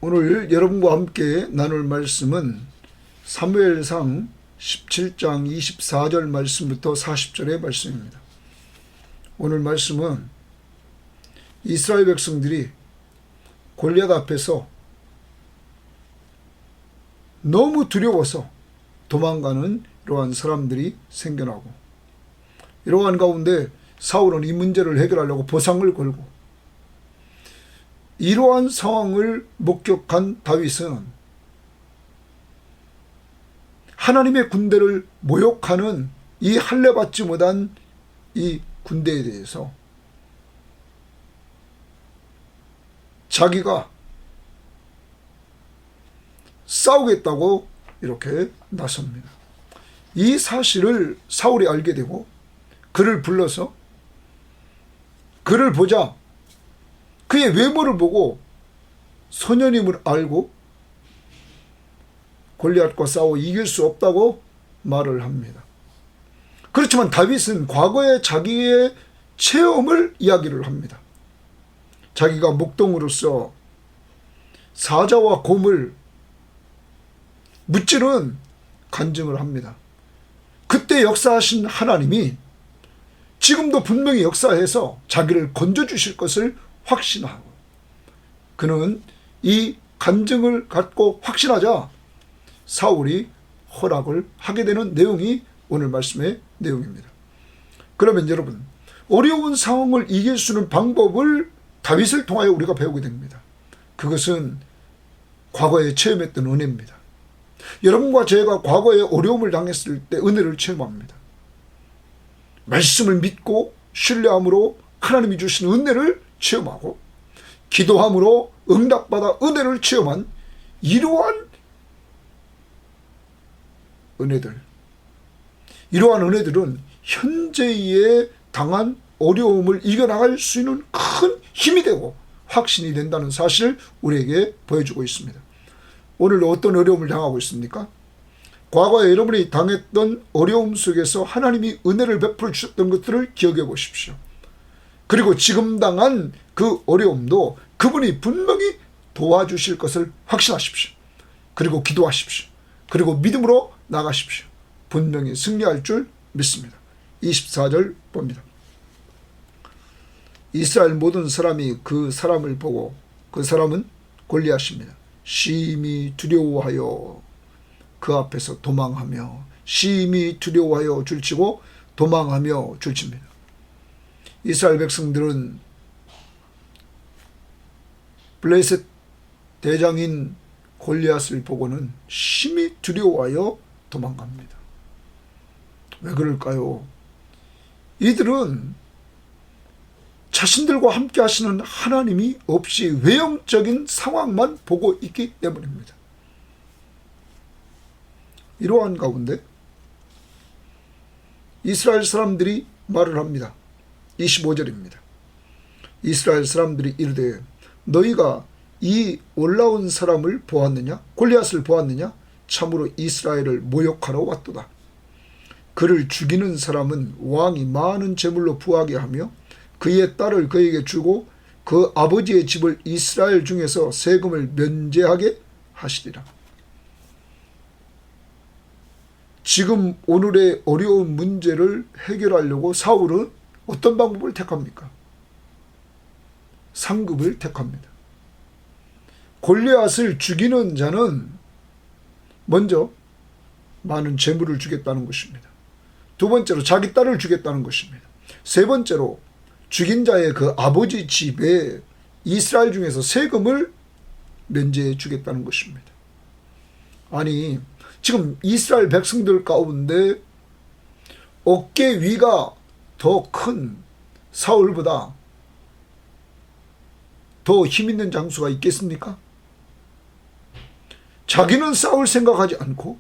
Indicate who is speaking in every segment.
Speaker 1: 오늘 여러분과 함께 나눌 말씀은 사무엘상 17장 24절 말씀부터 40절의 말씀입니다. 오늘 말씀은 이스라엘 백성들이 골리앗 앞에서 너무 두려워서 도망가는 이러한 사람들이 생겨나고, 이러한 가운데 사울은 이 문제를 해결하려고 보상을 걸고, 이러한 상황을 목격한 다윗은 하나님의 군대를 모욕하는 이 할례받지 못한 이 군대에 대해서 자기가 싸우겠다고 이렇게 나섭니다. 이 사실을 사울이 알게 되고 그를 불러서 그를 보자 그의 외모를 보고 소년임을 알고 골리앗과 싸워 이길 수 없다고 말을 합니다. 그렇지만 다윗은 과거의 자기의 체험을 이야기를 합니다. 자기가 목동으로서 사자와 곰을 무찌른 간증을 합니다. 그때 역사하신 하나님이 지금도 분명히 역사해서 자기를 건져주실 것을 확신하고, 그는 이 간증을 갖고 확신하자 사울이 허락을 하게 되는 내용이 오늘 말씀의 내용입니다. 그러면 여러분, 어려운 상황을 이길 수 있는 방법을 다윗을 통하여 우리가 배우게 됩니다. 그것은 과거에 체험했던 은혜입니다. 여러분과 제가 과거에 어려움을 당했을 때 은혜를 체험합니다. 말씀을 믿고 신뢰함으로 하나님이 주신 은혜를 체험하고, 기도함으로 응답받아 은혜를 체험한 이러한 은혜들, 이러한 은혜들은 현재의 당한 어려움을 이겨나갈 수 있는 큰 힘이 되고 확신이 된다는 사실을 우리에게 보여주고 있습니다. 오늘 어떤 어려움을 당하고 있습니까? 과거에 여러분이 당했던 어려움 속에서 하나님이 은혜를 베풀어 주셨던 것들을 기억해 보십시오. 그리고 지금 당한 그 어려움도 그분이 분명히 도와주실 것을 확신하십시오. 그리고 기도하십시오. 그리고 믿음으로 나가십시오. 분명히 승리할 줄 믿습니다. 24절 봅니다. 이스라엘 모든 사람이 그 사람을 보고, 그 사람은 골리앗입니다, 심히 두려워하여 그 앞에서 도망하며, 심히 두려워하여 줄치고 도망하며 줄칩니다. 이스라엘 백성들은 블레셋 대장인 골리앗을 보고는 심히 두려워하여 도망갑니다. 왜 그럴까요? 이들은 자신들과 함께 하시는 하나님이 없이 외형적인 상황만 보고 있기 때문입니다. 이러한 가운데 이스라엘 사람들이 말을 합니다. 25절입니다. 이스라엘 사람들이 이르되 너희가 이 올라온 사람을 보았느냐? 골리앗을 보았느냐? 참으로 이스라엘을 모욕하러 왔도다. 그를 죽이는 사람은 왕이 많은 재물로 부하게 하며 그의 딸을 그에게 주고 그 아버지의 집을 이스라엘 중에서 세금을 면제하게 하시리라. 지금 오늘의 어려운 문제를 해결하려고 사울은 어떤 방법을 택합니까? 상급을 택합니다. 골리앗을 죽이는 자는 먼저 많은 재물을 주겠다는 것입니다. 두 번째로 자기 딸을 주겠다는 것입니다. 세 번째로 죽인 자의 그 아버지 집에 이스라엘 중에서 세금을 면제해 주겠다는 것입니다. 아니, 지금 이스라엘 백성들 가운데 어깨 위가 더 큰 사울보다 더 힘있는 장수가 있겠습니까? 자기는 싸울 생각하지 않고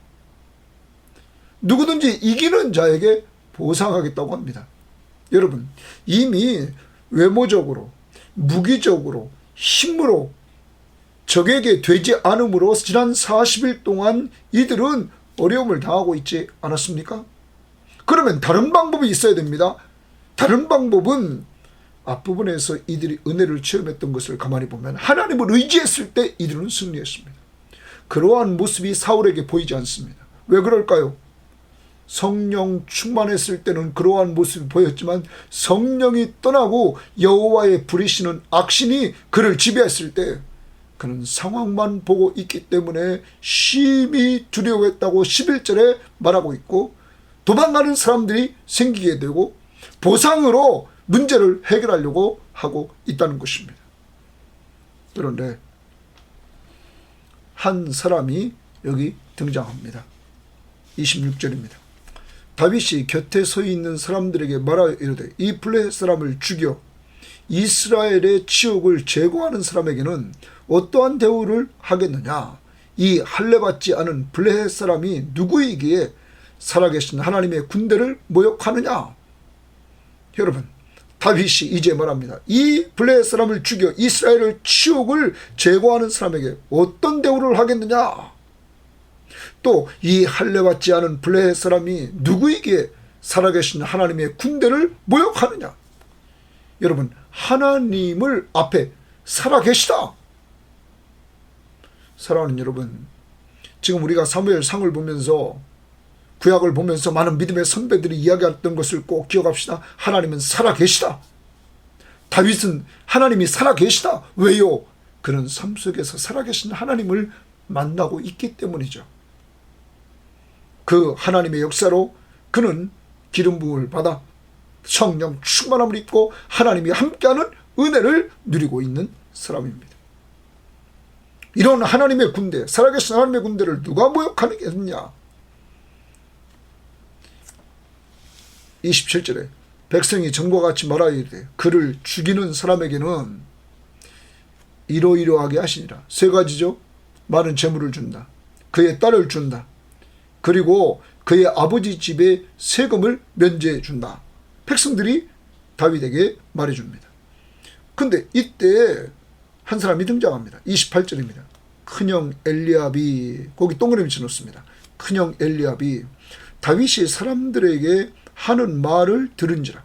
Speaker 1: 누구든지 이기는 자에게 보상하겠다고 합니다. 여러분, 이미 외모적으로, 무기적으로, 힘으로 적에게 되지 않음으로 지난 40일 동안 이들은 어려움을 당하고 있지 않았습니까? 그러면 다른 방법이 있어야 됩니다. 다른 방법은 앞부분에서 이들이 은혜를 체험했던 것을 가만히 보면 하나님을 의지했을 때 이들은 승리했습니다. 그러한 모습이 사울에게 보이지 않습니다. 왜 그럴까요? 성령 충만했을 때는 그러한 모습이 보였지만 성령이 떠나고 여호와의 부리시는 악신이 그를 지배했을 때 그는 상황만 보고 있기 때문에 심히 두려워했다고 11절에 말하고 있고, 도망가는 사람들이 생기게 되고 보상으로 문제를 해결하려고 하고 있다는 것입니다. 그런데 한 사람이 여기 등장합니다. 26절입니다. 다윗이 곁에 서 있는 사람들에게 말하여 이르되 이 블레셋 사람을 죽여 이스라엘의 치욕을 제거하는 사람에게는 어떠한 대우를 하겠느냐? 이 할례받지 않은 블레셋 사람이 누구이기에 살아계신 하나님의 군대를 모욕하느냐? 여러분, 다윗이 이제 말합니다. 이 블레셋 사람을 죽여 이스라엘의 치욕을 제거하는 사람에게 어떤 대우를 하겠느냐? 또 이 할례받지 않은 블레셋 사람이 누구이기에 살아계신 하나님의 군대를 모욕하느냐? 여러분, 하나님을 앞에 살아계시다. 사랑하는 여러분, 지금 우리가 사무엘상을 보면서 구약을 보면서 많은 믿음의 선배들이 이야기했던 것을 꼭 기억합시다. 하나님은 살아계시다. 다윗은 하나님이 살아계시다. 왜요? 그는 삶 속에서 살아계신 하나님을 만나고 있기 때문이죠. 그 하나님의 역사로 그는 기름 부음을 받아 성령 충만함을 입고 하나님이 함께하는 은혜를 누리고 있는 사람입니다. 이런 하나님의 군대, 살아계신 하나님의 군대를 누가 모욕하겠느냐? 27절에 백성이 전과 같이 말하이르되 그를 죽이는 사람에게는 이러이러하게 하시니라. 세 가지죠. 많은 재물을 준다. 그의 딸을 준다. 그리고 그의 아버지 집에 세금을 면제해 준다. 백성들이 다윗에게 말해줍니다. 근데 이때 한 사람이 등장합니다. 28절입니다. 큰형 엘리압이, 거기 동그라미 쳐놓습니다. 큰형 엘리압이 다윗이 사람들에게 하는 말을 들은지라.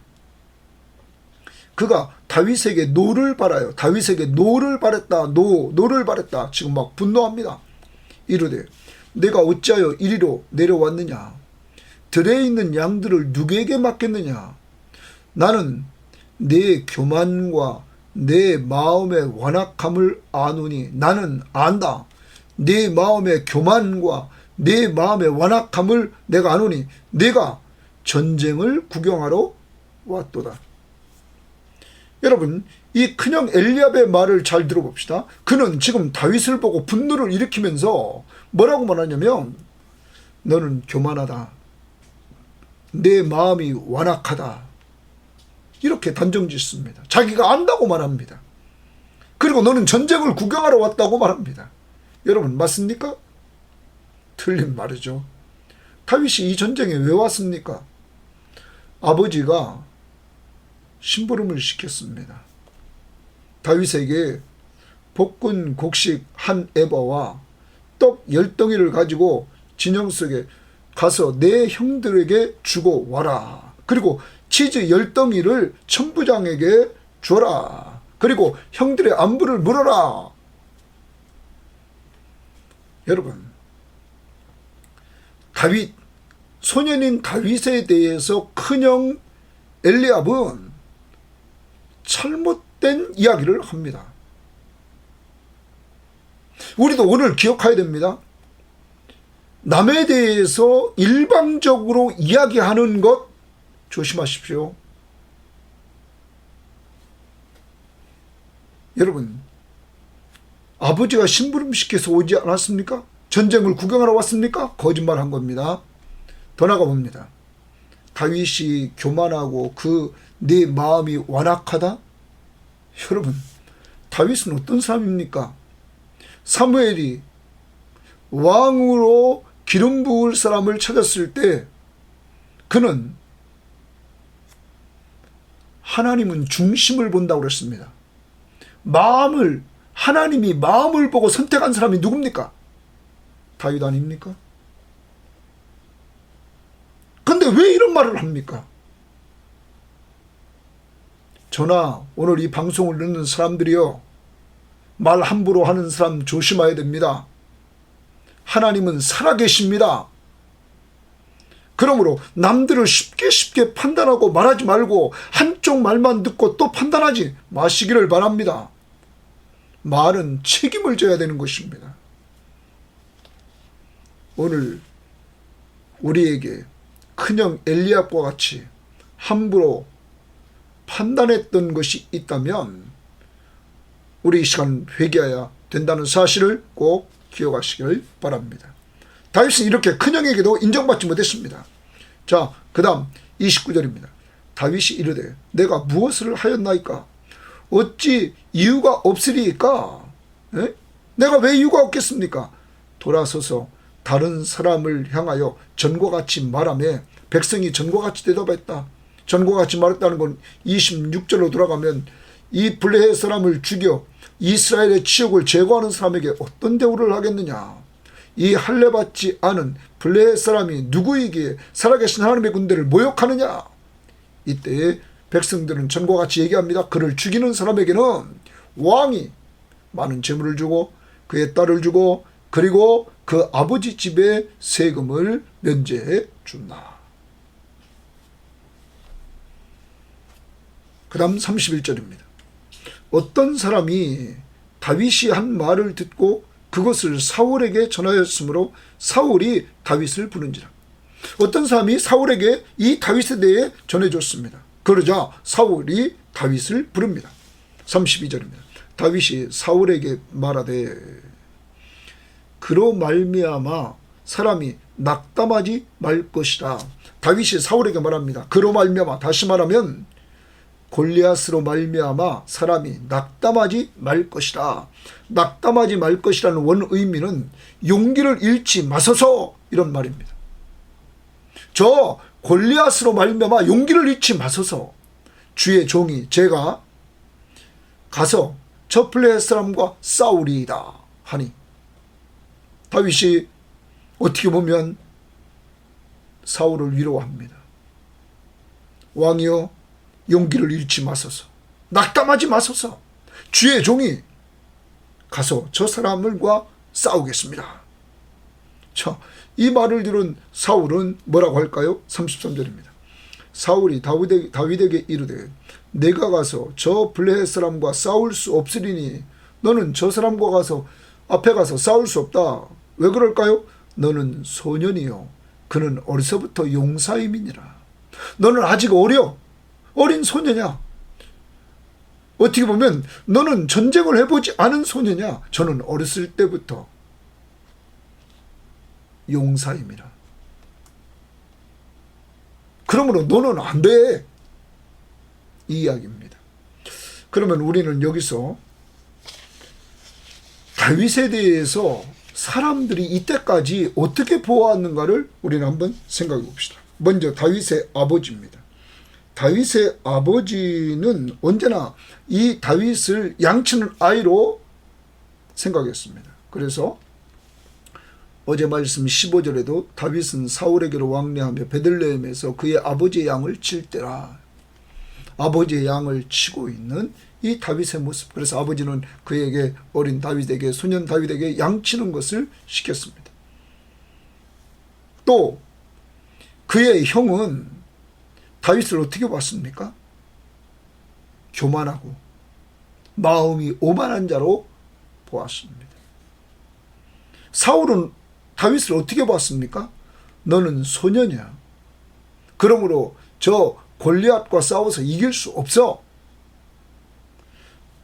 Speaker 1: 그가 다윗에게 노를 바라요. 다윗에게 노를 바랬다. 노를 바랬다. 지금 막 분노합니다. 이르되 내가 어찌하여 이리로 내려왔느냐? 들에 있는 양들을 누구에게 맡겼느냐? 나는 내 교만과 내 마음의 완악함을 아노니. 나는 안다. 내 마음의 교만과 내 마음의 완악함을 내가 아노니 내가 전쟁을 구경하러 왔도다. 여러분, 이 큰형 엘리압의 말을 잘 들어봅시다. 그는 지금 다윗을 보고 분노를 일으키면서 뭐라고 말하냐면 너는 교만하다. 내 마음이 완악하다. 이렇게 단정짓습니다. 자기가 안다고 말합니다. 그리고 너는 전쟁을 구경하러 왔다고 말합니다. 여러분, 맞습니까? 틀린 말이죠. 다윗이 이 전쟁에 왜 왔습니까? 아버지가 심부름을 시켰습니다. 다윗에게 볶은 곡식 한 에바와 떡 10덩이를 가지고 진영 속에 가서 내 형들에게 주고 와라. 그리고 치즈 10덩이를 천부장에게 줘라. 그리고 형들의 안부를 물어라. 여러분, 다윗, 소년인 다윗에 대해서 큰형 엘리압은 잘못된 이야기를 합니다. 우리도 오늘 기억해야 됩니다. 남에 대해서 일방적으로 이야기하는 것 조심하십시오. 여러분, 아버지가 심부름시켜서 오지 않았습니까? 전쟁을 구경하러 왔습니까? 거짓말한 겁니다. 더 나가 봅니다. 다윗이 교만하고 내 마음이 완악하다? 여러분, 다윗은 어떤 사람입니까? 사무엘이 왕으로 기름 부을 사람을 찾았을 때 그는 하나님은 중심을 본다고 그랬습니다. 하나님이 마음을 보고 선택한 사람이 누굽니까? 다윗 아닙니까? 근데 왜 이런 말을 합니까? 저나 오늘 이 방송을 듣는 사람들이요, 말 함부로 하는 사람 조심해야 됩니다. 하나님은 살아계십니다. 그러므로 남들을 쉽게 판단하고 말하지 말고 한쪽 말만 듣고 또 판단하지 마시기를 바랍니다. 말은 책임을 져야 되는 것입니다. 오늘 우리에게 큰형 엘리압과 같이 함부로 판단했던 것이 있다면 우리 이 시간 회개해야 된다는 사실을 꼭 기억하시길 바랍니다. 다윗은 이렇게 큰형에게도 인정받지 못했습니다. 자, 그 다음 29절입니다. 다윗이 이르되 내가 무엇을 하였나이까? 어찌 이유가 없으리이까? 에? 내가 왜 이유가 없겠습니까? 돌아서서 다른 사람을 향하여 전과 같이 말하며 백성이 전과 같이 대답했다. 전과 같이 말했다는 건 26절로 돌아가면 이 블레셋 사람을 죽여 이스라엘의 치욕을 제거하는 사람에게 어떤 대우를 하겠느냐. 이 할례받지 않은 블레셋 사람이 누구이기에 살아계신 하나님의 군대를 모욕하느냐. 이때 백성들은 전과 같이 얘기합니다. 그를 죽이는 사람에게는 왕이 많은 재물을 주고 그의 딸을 주고 그리고 그 아버지 집의 세금을 면제해 준다. 그 다음 31절입니다. 어떤 사람이 다윗이 한 말을 듣고 그것을 사울에게 전하였으므로 사울이 다윗을 부른지라. 어떤 사람이 사울에게 이 다윗에 대해 전해줬습니다. 그러자 사울이 다윗을 부릅니다. 32절입니다. 다윗이 사울에게 말하되 그로 말미암아 사람이 낙담하지 말 것이라. 다윗이 사울에게 말합니다. 그로 말미암아, 다시 말하면 골리앗으로 말미암아 사람이 낙담하지 말 것이라. 낙담하지 말 것이라는 원 의미는 용기를 잃지 마소서, 이런 말입니다. 저 골리앗으로 말미암아 용기를 잃지 마소서. 주의 종이 제가 가서 저 블레셋 사람과 싸우리이다 하니, 다윗이 어떻게 보면 사울을 위로합니다. 왕이여, 용기를 잃지 마소서. 낙담하지 마소서. 주의 종이 가서 저 사람들과 싸우겠습니다. 자, 이 말을 들은 사울은 뭐라고 할까요? 33절입니다. 사울이 다윗에게 이르되 내가 가서 저 블레셋 사람과 싸울 수 없으리니 너는 저 사람과 가서 앞에 가서 싸울 수 없다. 왜 그럴까요? 너는 소년이요 그는 어려서부터 용사임이니라. 너는 아직 어린 소녀냐. 어떻게 보면 너는 전쟁을 해보지 않은 소녀냐. 저는 어렸을 때부터 용사임이라. 그러므로 너는 안 돼. 이 이야기입니다. 그러면 우리는 여기서 다윗에 대해서 사람들이 이때까지 어떻게 보았는가를 우리는 한번 생각해 봅시다. 먼저 다윗의 아버지입니다. 다윗의 아버지는 언제나 이 다윗을 양치는 아이로 생각했습니다. 그래서 어제 말씀 15절에도 다윗은 사울에게로 왕래하며 베들레헴에서 그의 아버지의 양을 칠 때라. 아버지의 양을 치고 있는 이 다윗의 모습. 그래서 아버지는 그에게, 어린 다윗에게, 소년 다윗에게 양치는 것을 시켰습니다. 또 그의 형은 다윗을 어떻게 봤습니까? 교만하고 마음이 오만한 자로 보았습니다. 사울은 다윗을 어떻게 봤습니까? 너는 소년이야. 그러므로 저 골리앗과 싸워서 이길 수 없어.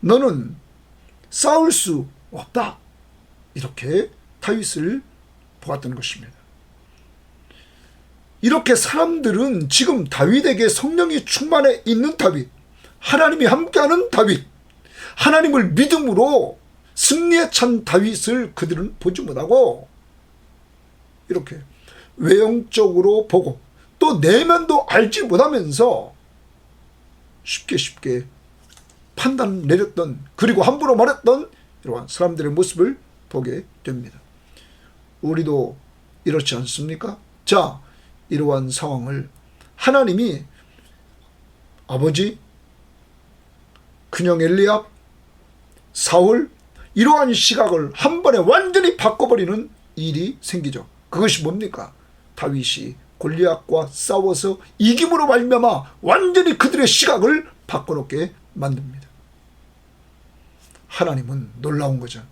Speaker 1: 너는 싸울 수 없다. 이렇게 다윗을 보았던 것입니다. 이렇게 사람들은 지금 다윗에게 성령이 충만해 있는 다윗, 하나님이 함께하는 다윗, 하나님을 믿음으로 승리에 찬 다윗을 그들은 보지 못하고 이렇게 외형적으로 보고 또 내면도 알지 못하면서 쉽게 판단 내렸던, 그리고 함부로 말했던 이러한 사람들의 모습을 보게 됩니다. 우리도 이렇지 않습니까? 자, 이러한 상황을 하나님이 아버지, 큰형 엘리압, 사울, 이러한 시각을 한 번에 완전히 바꿔버리는 일이 생기죠. 그것이 뭡니까? 다윗이 골리앗과 싸워서 이김으로 말미암아 완전히 그들의 시각을 바꿔놓게 만듭니다. 하나님은 놀라운 거죠.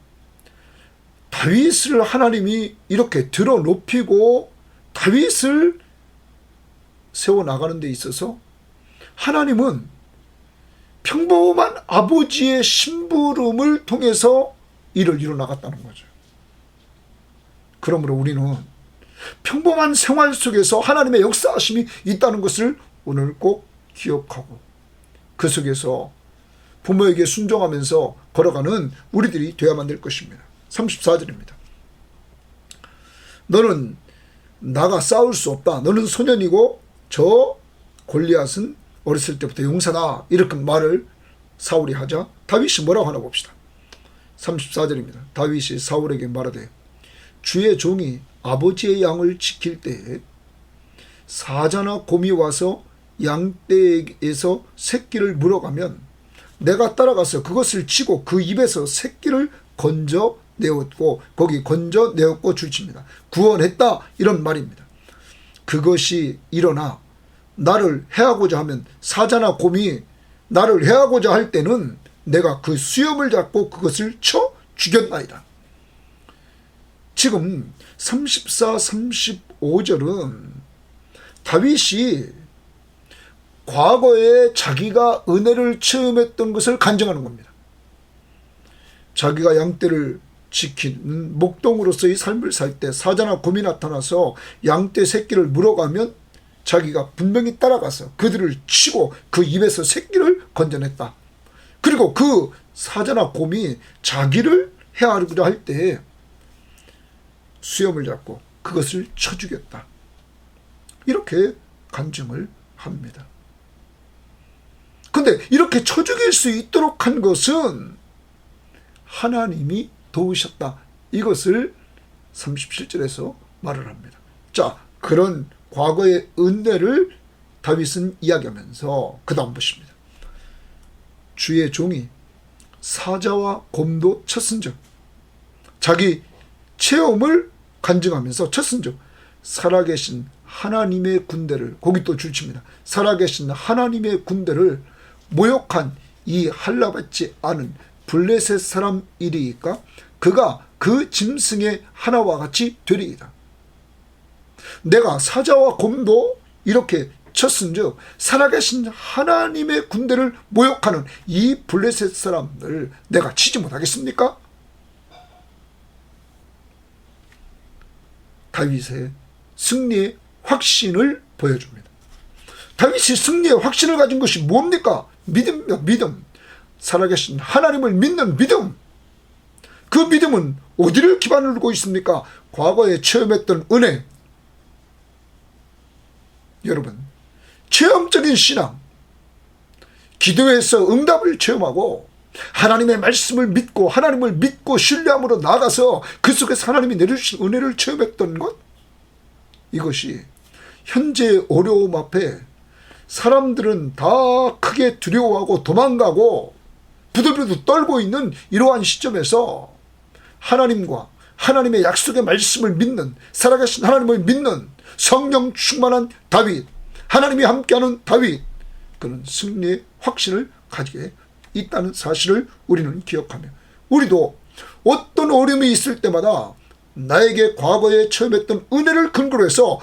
Speaker 1: 다윗을 하나님이 이렇게 들어 높이고 다윗을 세워나가는 데 있어서 하나님은 평범한 아버지의 심부름을 통해서 일을 이뤄나갔다는 거죠. 그러므로 우리는 평범한 생활 속에서 하나님의 역사하심이 있다는 것을 오늘 꼭 기억하고 그 속에서 부모에게 순종하면서 걸어가는 우리들이 되어야만 될 것입니다. 34절입니다. 너는 나가 싸울 수 없다. 너는 소년이고 저 골리앗은 어렸을 때부터 용사다. 이렇게 말을 사울이 하자 다윗이 뭐라고 하나 봅시다. 34절입니다. 다윗이 사울에게 말하되 주의 종이 아버지의 양을 지킬 때에 사자나 곰이 와서 양떼에서 새끼를 물어가면 내가 따라가서 그것을 치고 그 입에서 새끼를 건져 내었고 거기 건져 내었고 줄칩니다. 구원했다 이런 말입니다. 그것이 일어나 나를 해하고자 하면 사자나 곰이 나를 해하고자 할 때는 내가 그 수염을 잡고 그것을 쳐 죽였나이다. 지금 34, 35절은 다윗이 과거에 자기가 은혜를 체험했던 것을 간증하는 겁니다. 자기가 양떼를 지키는 목동으로서의 삶을 살 때 사자나 곰이 나타나서 양떼 새끼를 물어가면 자기가 분명히 따라가서 그들을 치고 그 입에서 새끼를 건져냈다. 그리고 그 사자나 곰이 자기를 해하려고 할 때 수염을 잡고 그것을 쳐 죽였다. 이렇게 간증을 합니다. 근데 이렇게 쳐 죽일 수 있도록 한 것은 하나님이 도우셨다. 이것을 37절에서 말을 합니다. 자, 그런 과거의 은혜를 다윗은 이야기하면서 그 다음 보십니다. 주의 종이 사자와 곰도 쳤은즉 자기 체험을 간증하면서 쳤은즉 살아계신 하나님의 군대를 거기 또 줄칩니다. 살아계신 하나님의 군대를 모욕한 이 할례받지 않은 블레셋 사람이리이까 그가 그 짐승의 하나와 같이 되리이다. 내가 사자와 곰도 이렇게 쳤은즉 살아계신 하나님의 군대를 모욕하는 이 블레셋 사람들 내가 치지 못하겠습니까? 다윗의 승리의 확신을 보여줍니다. 다윗이 승리의 확신을 가진 것이 뭡니까? 믿음이요, 믿음. 살아계신 하나님을 믿는 믿음. 그 믿음은 어디를 기반으로 두고 있습니까? 과거에 체험했던 은혜. 여러분, 체험적인 신앙, 기도에서 응답을 체험하고 하나님의 말씀을 믿고 하나님을 믿고 신뢰함으로 나아가서 그 속에서 하나님이 내려주신 은혜를 체험했던 것, 이것이 현재의 어려움 앞에 사람들은 다 크게 두려워하고 도망가고 부들부들 떨고 있는 이러한 시점에서 하나님과 하나님의 약속의 말씀을 믿는, 살아계신 하나님을 믿는 성령 충만한 다윗, 하나님이 함께하는 다윗, 그는 승리의 확신을 가지게 있다는 사실을 우리는 기억하며, 우리도 어떤 어려움이 있을 때마다 나에게 과거에 체험했던 은혜를 근거로 해서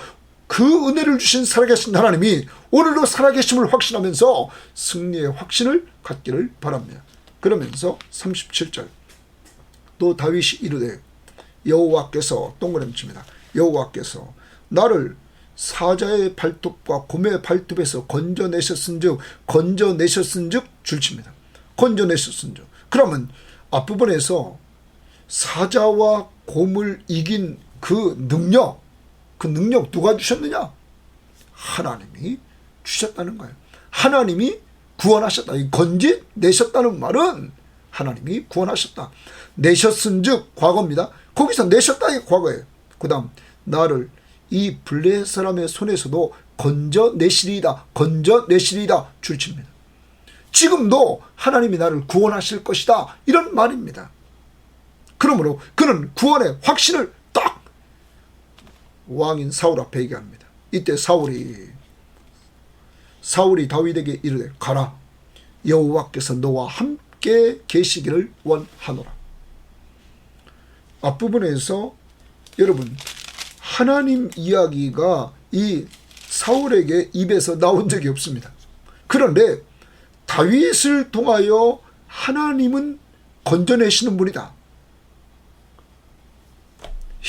Speaker 1: 그 은혜를 주신 살아계신 하나님이 오늘도 살아계심을 확신하면서 승리의 확신을 갖기를 바랍니다. 그러면서 37절 또 다윗이 이르되 여호와께서 동그라미 칩니다. 여호와께서 나를 사자의 발톱과 곰의 발톱에서 건져내셨은즉 줄칩니다. 건져내셨은즉. 그러면 앞부분에서 사자와 곰을 이긴 그 능력 누가 주셨느냐? 하나님이 주셨다는 거예요. 하나님이 구원하셨다. 이 건져내셨다는 말은 하나님이 구원하셨다. 내셨은즉 과거입니다. 거기서 내셨다의 과거예요. 그 다음 나를 이 블레셋 사람의 손에서도 건져내시리이다 줄칩니다. 지금도 하나님이 나를 구원하실 것이다, 이런 말입니다. 그러므로 그는 구원의 확신을 딱 왕인 사울 앞에 얘기합니다. 이때 사울이 다윗에게 이르되 가라, 여호와께서 너와 함께 계시기를 원하노라. 앞부분에서 여러분, 하나님 이야기가 이 사울에게 입에서 나온 적이 없습니다. 그런데 다윗을 통하여 하나님은 건져내시는 분이다,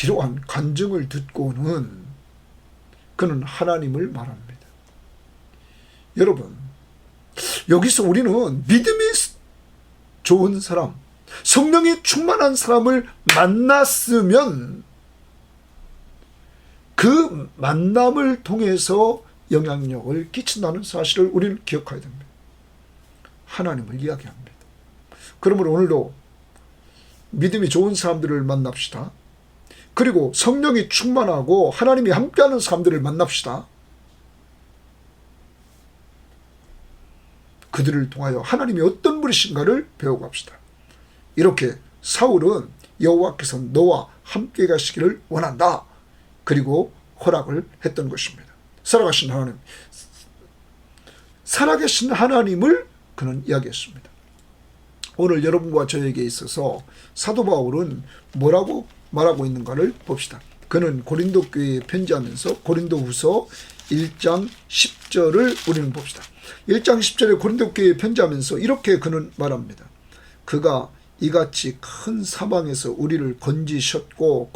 Speaker 1: 이러한 간증을 듣고는 그는 하나님을 말합니다. 여러분, 여기서 우리는 믿음이 좋은 사람, 성령이 충만한 사람을 만났으면 그 만남을 통해서 영향력을 끼친다는 사실을 우리는 기억해야 됩니다. 하나님을 이야기합니다. 그러므로 오늘도 믿음이 좋은 사람들을 만납시다. 그리고 성령이 충만하고 하나님이 함께하는 사람들을 만납시다. 그들을 통하여 하나님이 어떤 분이신가를 배워갑시다. 이렇게 사울은 여호와께서 너와 함께 가시기를 원한다, 그리고 허락을 했던 것입니다. 살아계신 하나님을 그는 이야기했습니다. 오늘 여러분과 저에게 있어서 사도 바울은 뭐라고 말하고 있는가를 봅시다. 그는 고린도 교회에 편지하면서 고린도후서 1장 10절을 우리는 봅시다. 1장 10절에 고린도 교회에 편지하면서 이렇게 그는 말합니다. 그가 이같이 큰 사방에서 우리를 건지셨고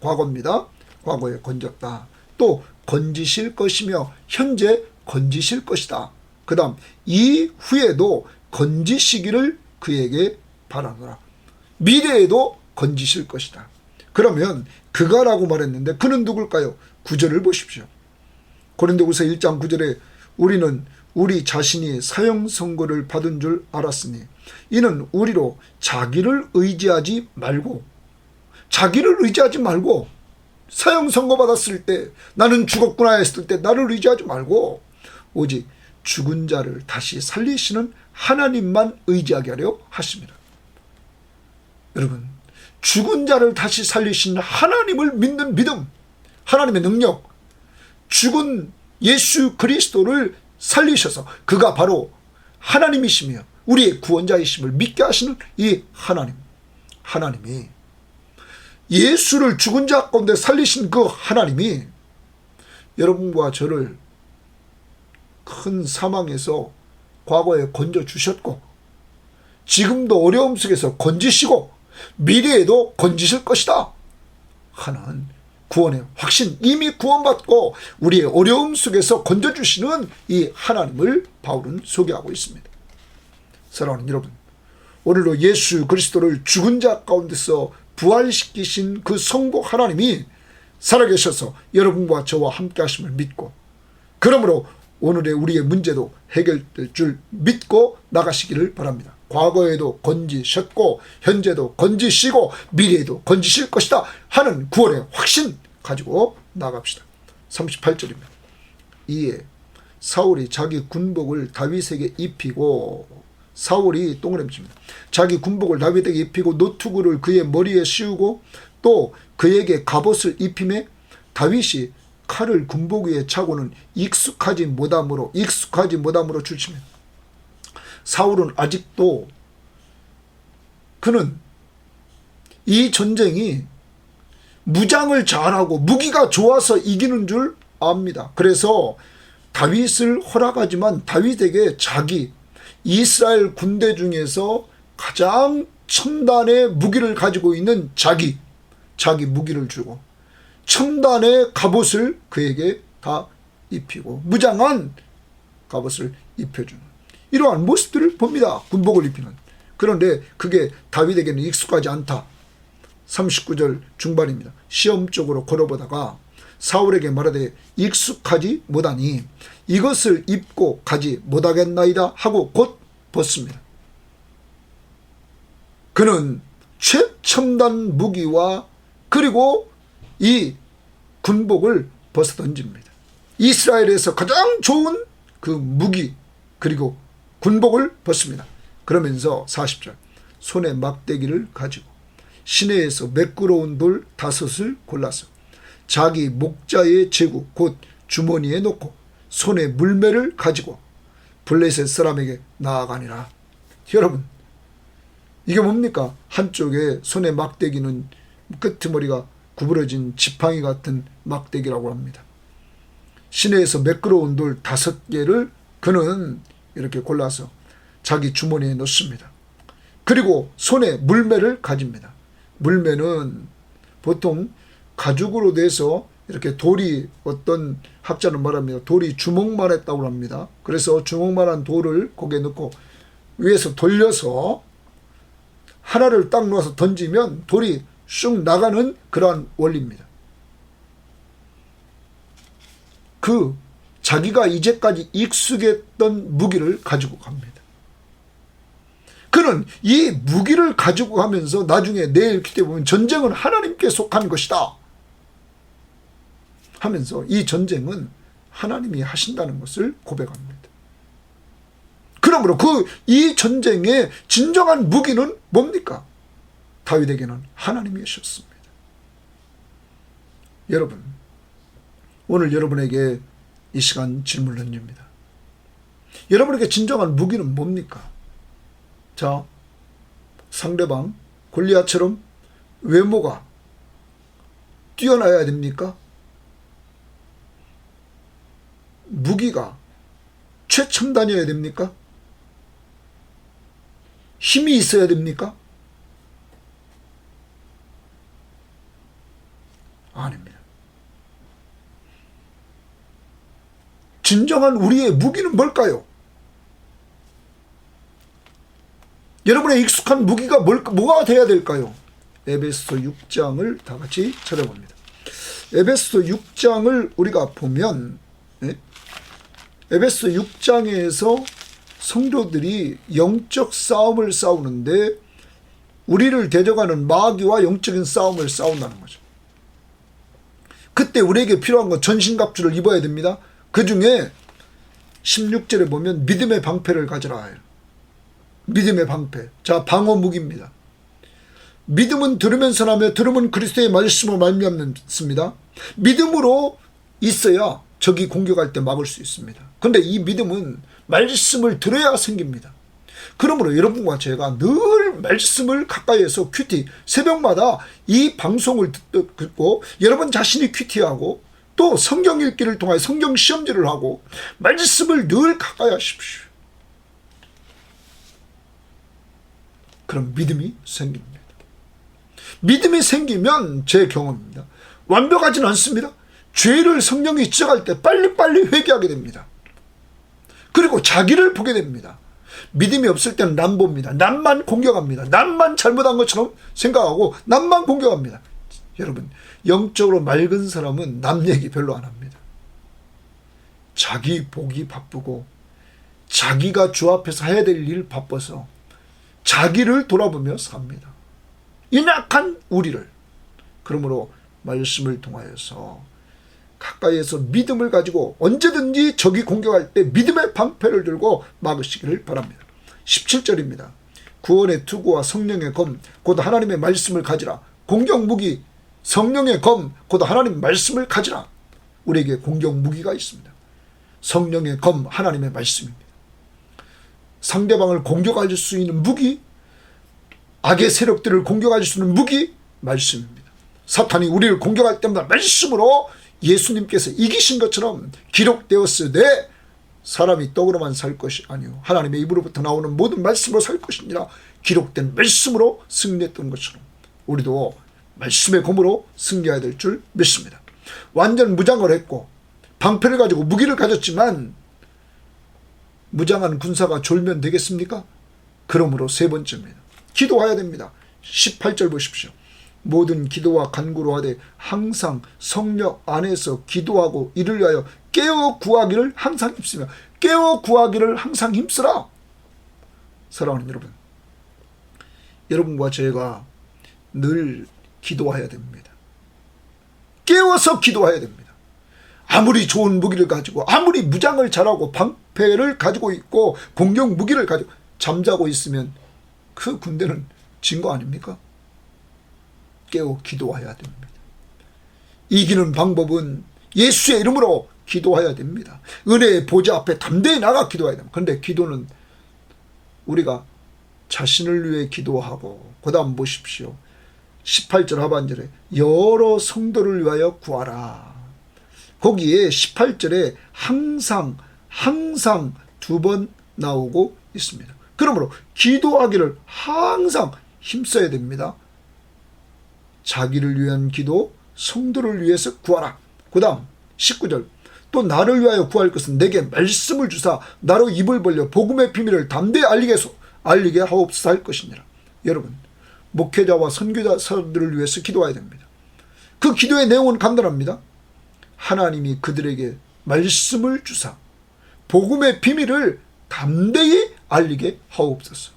Speaker 1: 과거입니다. 과거에 건졌다. 또 건지실 것이며 현재 건지실 것이다. 그 다음 이후에도 건지시기를 그에게 바라노라. 미래에도 건지실 것이다. 그러면 그가라고 말했는데 그는 누굴까요? 9절을 보십시오. 고린도후서 1장 9절에 우리는 우리 자신이 사형 선고를 받은 줄 알았으니 이는 우리로 자기를 의지하지 말고 사형 선고 받았을 때 나는 죽었구나 했을 때 나를 의지하지 말고 오직 죽은 자를 다시 살리시는 하나님만 의지하게 하려 하십니다. 여러분, 죽은 자를 다시 살리시는 하나님을 믿는 믿음, 하나님의 능력, 죽은 예수 그리스도를 살리셔서 그가 바로 하나님이시며 우리의 구원자이심을 믿게 하시는 이 하나님이 예수를 죽은 자 가운데 살리신 그 하나님이 여러분과 저를 큰 사망에서 과거에 건져주셨고 지금도 어려움 속에서 건지시고 미래에도 건지실 것이다 하는 구원의 확신, 이미 구원받고 우리의 어려움 속에서 건져주시는 이 하나님을 바울은 소개하고 있습니다. 사랑하는 여러분, 오늘도 예수 그리스도를 죽은 자 가운데서 부활시키신 그 성부 하나님이 살아계셔서 여러분과 저와 함께 하심을 믿고, 그러므로 오늘의 우리의 문제도 해결될 줄 믿고 나가시기를 바랍니다. 과거에도 건지셨고 현재도 건지시고 미래에도 건지실 것이다 하는 구원의 확신 가지고 나갑시다. 38절입니다. 이에 사울이 자기 군복을 다윗에게 입히고, 사울이 동그라미 칩니다. 자기 군복을 다윗에게 입히고 노투구를 그의 머리에 씌우고 또 그에게 갑옷을 입히매 다윗이 칼을 군복 위에 차고는 익숙하지 못함으로 주칩니다. 사울은 아직도 그는 이 전쟁이 무장을 잘하고 무기가 좋아서 이기는 줄 압니다. 그래서 다윗을 허락하지만 다윗에게 자기 이스라엘 군대 중에서 가장 첨단의 무기를 가지고 있는 자기 무기를 주고 첨단의 갑옷을 그에게 다 입히고 무장한 갑옷을 입혀주는 이러한 모습들을 봅니다. 군복을 입히는. 그런데 그게 다윗에게는 익숙하지 않다. 39절 중반입니다. 시험적으로 걸어보다가 사울에게 말하되 익숙하지 못하니 이것을 입고 가지 못하겠나이다 하고 곧 벗습니다. 그는 최첨단 무기와 그리고 이 군복을 벗어 던집니다. 이스라엘에서 가장 좋은 그 무기 그리고 군복을 벗습니다. 그러면서 40절 손에 막대기를 가지고 시내에서 매끄러운 돌 5을 골라서 자기 목자의 제구 곧 주머니에 넣고 손에 물매를 가지고 블레셋 사람에게 나아가니라. 여러분, 이게 뭡니까? 한쪽에 손에 막대기는 끄트머리가 구부러진 지팡이 같은 막대기라고 합니다. 시내에서 매끄러운 돌 5개를 그는 이렇게 골라서 자기 주머니에 넣습니다. 그리고 손에 물매를 가집니다. 물매는 보통 가죽으로 돼서 이렇게 돌이, 어떤 학자는 말합니다. 돌이 주먹만 했다고 합니다. 그래서 주먹만한 돌을 거기에 넣고 위에서 돌려서 하나를 딱 놓아서 던지면 돌이 쑥 나가는 그러한 원리입니다. 그 자기가 이제까지 익숙했던 무기를 가지고 갑니다. 그는 이 무기를 가지고 가면서 나중에 내일 기대 보면 전쟁은 하나님께 속한 것이다 하면서 이 전쟁은 하나님이 하신다는 것을 고백합니다. 그러므로 이 전쟁의 진정한 무기는 뭡니까? 다윗에게는 하나님이셨습니다. 여러분, 오늘 여러분에게 이 시간 질문을 던집니다. 여러분에게 진정한 무기는 뭡니까? 자, 상대방 골리앗처럼 외모가 뛰어나야 됩니까? 무기가 최첨단이어야 됩니까? 힘이 있어야 됩니까? 아닙니다. 진정한 우리의 무기는 뭘까요? 여러분의 익숙한 무기가 뭐가 돼야 될까요? 에베소서 6장을 다 같이 찾아봅니다. 에베소서 6장을 우리가 보면 에베소서 6장에서 성도들이 영적 싸움을 싸우는데 우리를 데려가는 마귀와 영적인 싸움을 싸운다는 거죠. 그때 우리에게 필요한 건 전신갑주를 입어야 됩니다. 그 중에 16절에 보면 믿음의 방패를 가져라 해요. 믿음의 방패. 자, 방어 무기입니다. 믿음은 들으면서 나며 들음은 그리스도의 말씀으로 말미암습니다. 믿음으로 있어야 적이 공격할 때 막을 수 있습니다. 그런데 이 믿음은 말씀을 들어야 생깁니다. 그러므로 여러분과 제가 늘 말씀을 가까이에서 큐티, 새벽마다 이 방송을 듣고 여러분 자신이 큐티하고 또 성경 읽기를 통하여 성경 시험지를 하고 말씀을 늘 가까이 하십시오. 그럼 믿음이 생깁니다. 믿음이 생기면 제 경험입니다. 완벽하진 않습니다. 죄를 성령이 지적할 때 빨리빨리 회개하게 됩니다. 그리고 자기를 보게 됩니다. 믿음이 없을 때는 남 봅니다. 남만 공격합니다. 남만 잘못한 것처럼 생각하고 남만 공격합니다. 여러분, 영적으로 맑은 사람은 남 얘기 별로 안 합니다. 자기 보기 바쁘고 자기가 주 앞에서 해야 될 일 바빠서 자기를 돌아보며 삽니다. 인악한 우리를. 그러므로 말씀을 통하여서 가까이에서 믿음을 가지고 언제든지 적이 공격할 때 믿음의 방패를 들고 막으시기를 바랍니다. 17절입니다. 구원의 투구와 성령의 검 곧 하나님의 말씀을 가지라. 공격 무기 성령의 검 곧 하나님의 말씀을 가지라. 우리에게 공격 무기가 있습니다. 성령의 검 하나님의 말씀입니다. 상대방을 공격할 수 있는 무기, 악의 세력들을 공격할 수 있는 무기, 말씀입니다. 사탄이 우리를 공격할 때마다 말씀으로 예수님께서 이기신 것처럼 기록되었으되 사람이 떡으로만 살 것이 아니요 하나님의 입으로부터 나오는 모든 말씀으로 살 것이니라. 기록된 말씀으로 승리했던 것처럼 우리도 말씀의 검으로 승리해야 될 줄 믿습니다. 완전 무장을 했고 방패를 가지고 무기를 가졌지만 무장한 군사가 졸면 되겠습니까? 그러므로 세 번째입니다. 기도해야 됩니다. 18절 보십시오. 모든 기도와 간구로 하되 항상 성령 안에서 기도하고 이를 위하여 깨어 구하기를 항상 힘쓰며. 깨어 구하기를 항상 힘쓰라. 사랑하는 여러분, 여러분과 제가 늘 기도해야 됩니다. 깨워서 기도해야 됩니다. 아무리 좋은 무기를 가지고 아무리 무장을 잘하고 방패를 가지고 있고 공격 무기를 가지고 잠자고 있으면 그 군대는 진 거 아닙니까? 깨어 기도해야 됩니다. 이기는 방법은 예수의 이름으로 기도해야 됩니다. 은혜의 보좌 앞에 담대히 나가 기도해야 됩니다. 그런데 기도는 우리가 자신을 위해 기도하고, 그 다음 보십시오. 18절 하반절에 여러 성도를 위하여 구하라. 거기에 18절에 항상 2번 나오고 있습니다. 그러므로 기도하기를 항상 힘써야 됩니다. 자기를 위한 기도, 성도를 위해서 구하라. 그 다음 19절 또 나를 위하여 구할 것은 내게 말씀을 주사 나로 입을 벌려 복음의 비밀을 담대히 알리게 하옵소서 할 것이니라. 여러분, 목회자와 선교사들을 위해서 기도해야 됩니다. 그 기도의 내용은 간단합니다. 하나님이 그들에게 말씀을 주사 복음의 비밀을 담대히 알리게 하옵소서.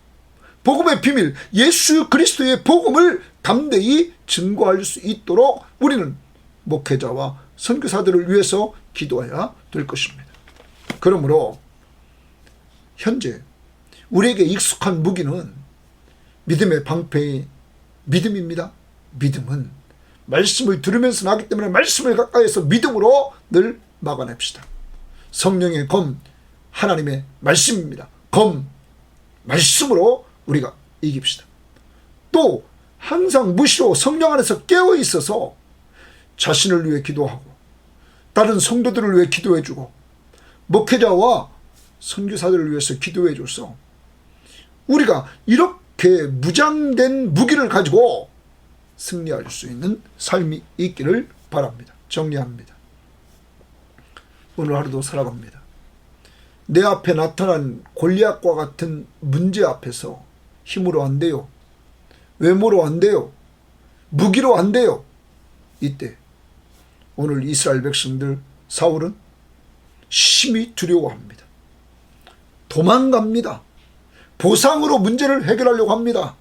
Speaker 1: 복음의 비밀, 예수 그리스도의 복음을 담대히 증거할 수 있도록 우리는 목회자와 선교사들을 위해서 기도해야 될 것입니다. 그러므로 현재 우리에게 익숙한 무기는 믿음의 방패의 믿음입니다. 믿음은 말씀을 들으면서 나기 때문에 말씀을 가까이에서 믿음으로 늘 막아냅시다. 성령의 검, 하나님의 말씀입니다. 검, 말씀으로 우리가 이깁시다. 또 항상 무시로 성령 안에서 깨어 있어서 자신을 위해 기도하고 다른 성도들을 위해 기도해주고 목회자와 선교사들을 위해서 기도해줘서 우리가 이렇게 무장된 무기를 가지고 승리할 수 있는 삶이 있기를 바랍니다. 정리합니다. 오늘 하루도 살아갑니다. 내 앞에 나타난 골리앗과 같은 문제 앞에서 힘으로 안 돼요. 외모로 안 돼요. 무기로 안 돼요. 이때 오늘 이스라엘 백성들 사울은 심히 두려워합니다. 도망갑니다. 보상으로 문제를 해결하려고 합니다.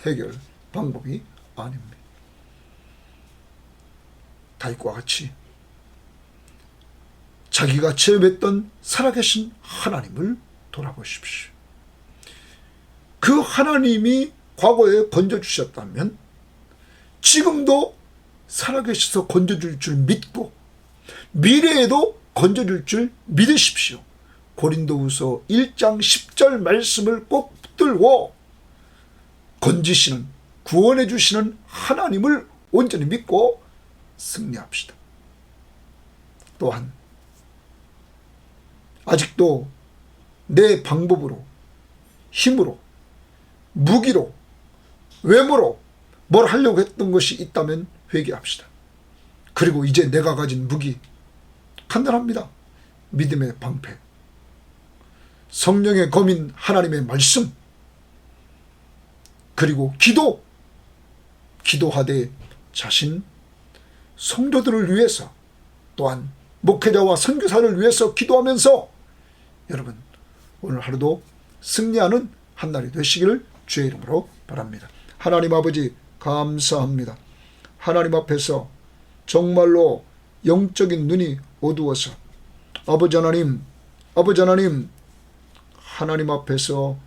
Speaker 1: 해결 방법이 아닙니다. 다윗과 같이 자기가 체험했던 살아계신 하나님을 돌아보십시오. 그 하나님이 과거에 건져주셨다면 지금도 살아계셔서 건져줄 줄 믿고 미래에도 건져줄 줄 믿으십시오. 고린도후서 1장 10절 말씀을 꼭 붙들고 건지시는, 구원해 주시는 하나님을 온전히 믿고 승리합시다. 또한 아직도 내 방법으로, 힘으로, 무기로, 외모로 뭘 하려고 했던 것이 있다면 회개합시다. 그리고 이제 내가 가진 무기 간단합니다. 믿음의 방패, 성령의 검인 하나님의 말씀, 그리고 기도하되 자신, 성도들을 위해서, 또한 목회자와 선교사를 위해서 기도하면서 여러분 오늘 하루도 승리하는 한날이 되시기를 주의 이름으로 바랍니다. 하나님 아버지 감사합니다. 하나님 앞에서 정말로 영적인 눈이 어두워서 아버지 하나님 하나님 앞에서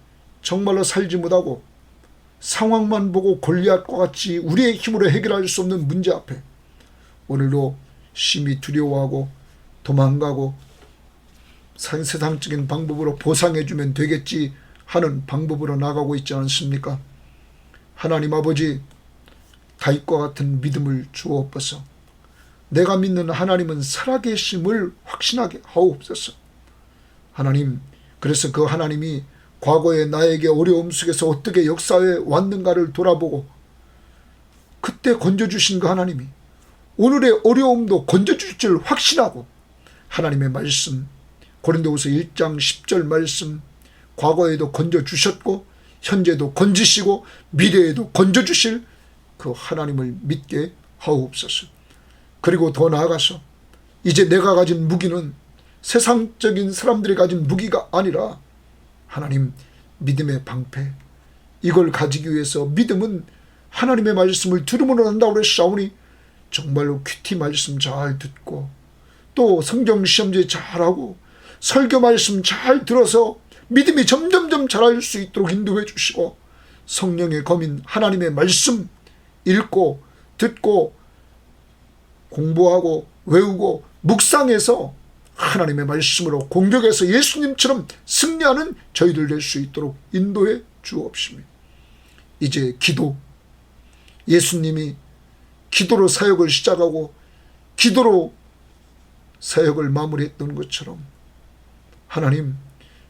Speaker 1: 정말로 살지 못하고 상황만 보고 골리앗과 같이 우리의 힘으로 해결할 수 없는 문제 앞에 오늘도 심히 두려워하고 도망가고 세상적인 방법으로 보상해주면 되겠지 하는 방법으로 나가고 있지 않습니까? 하나님 아버지, 다윗과 같은 믿음을 주옵소서. 내가 믿는 하나님은 살아계심을 확신하게 하옵소서. 하나님, 그래서 그 하나님이 과거에 나에게 어려움 속에서 어떻게 역사해 왔는가를 돌아보고 그때 건져주신 그 하나님이 오늘의 어려움도 건져줄 줄 확신하고 하나님의 말씀, 고린도후서 1장 10절 말씀, 과거에도 건져주셨고 현재도 건지시고 미래에도 건져주실 그 하나님을 믿게 하옵소서. 그리고 더 나아가서 이제 내가 가진 무기는 세상적인 사람들이 가진 무기가 아니라 하나님 믿음의 방패, 이걸 가지기 위해서 믿음은 하나님의 말씀을 들음으로 난다고 그러시오니 정말로 큐티 말씀 잘 듣고 또 성경 시험지 잘하고 설교 말씀 잘 들어서 믿음이 점점점 자랄 수 있도록 인도해 주시고, 성령의 검인 하나님의 말씀 읽고 듣고 공부하고 외우고 묵상해서 하나님의 말씀으로 공격해서 예수님처럼 승리하는 저희들 될 수 있도록 인도해 주옵시며, 이제 기도, 예수님이 기도로 사역을 시작하고 기도로 사역을 마무리했던 것처럼 하나님,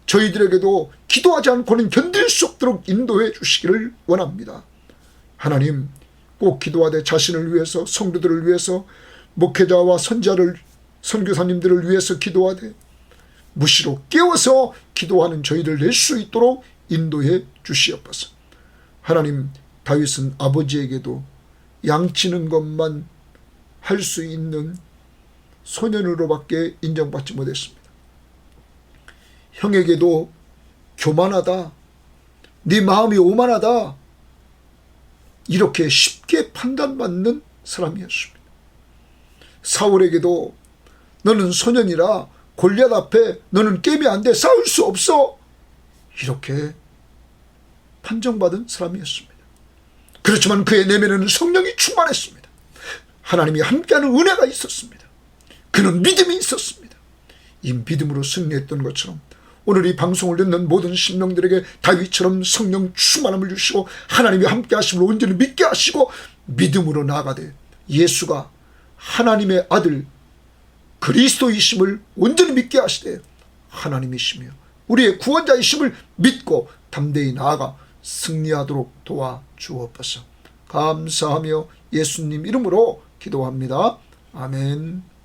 Speaker 1: 저희들에게도 기도하지 않고는 견딜 수 없도록 인도해 주시기를 원합니다. 하나님, 꼭 기도하되 자신을 위해서, 성도들을 위해서, 목회자와 선교사님들을 위해서 기도하되 무시로 깨워서 기도하는 저희를 낼 수 있도록 인도해 주시옵소서. 하나님, 다윗은 아버지에게도 양치는 것만 할 수 있는 소년으로밖에 인정받지 못했습니다. 형에게도 교만하다, 네 마음이 오만하다, 이렇게 쉽게 판단받는 사람이었습니다. 사울에게도 너는 소년이라 골리앗 앞에 너는 게임이 안 돼, 싸울 수 없어, 이렇게 판정받은 사람이었습니다. 그렇지만 그의 내면에는 성령이 충만했습니다. 하나님이 함께하는 은혜가 있었습니다. 그는 믿음이 있었습니다. 이 믿음으로 승리했던 것처럼 오늘 이 방송을 듣는 모든 신명들에게 다윗처럼 성령 충만함을 주시고 하나님이 함께 하심을 온전히 믿게 하시고 믿음으로 나아가되 예수가 하나님의 아들 그리스도이심을 온전히 믿게 하시되 하나님이시며 우리의 구원자이심을 믿고 담대히 나아가 승리하도록 도와주옵소서. 감사하며 예수님 이름으로 기도합니다. 아멘.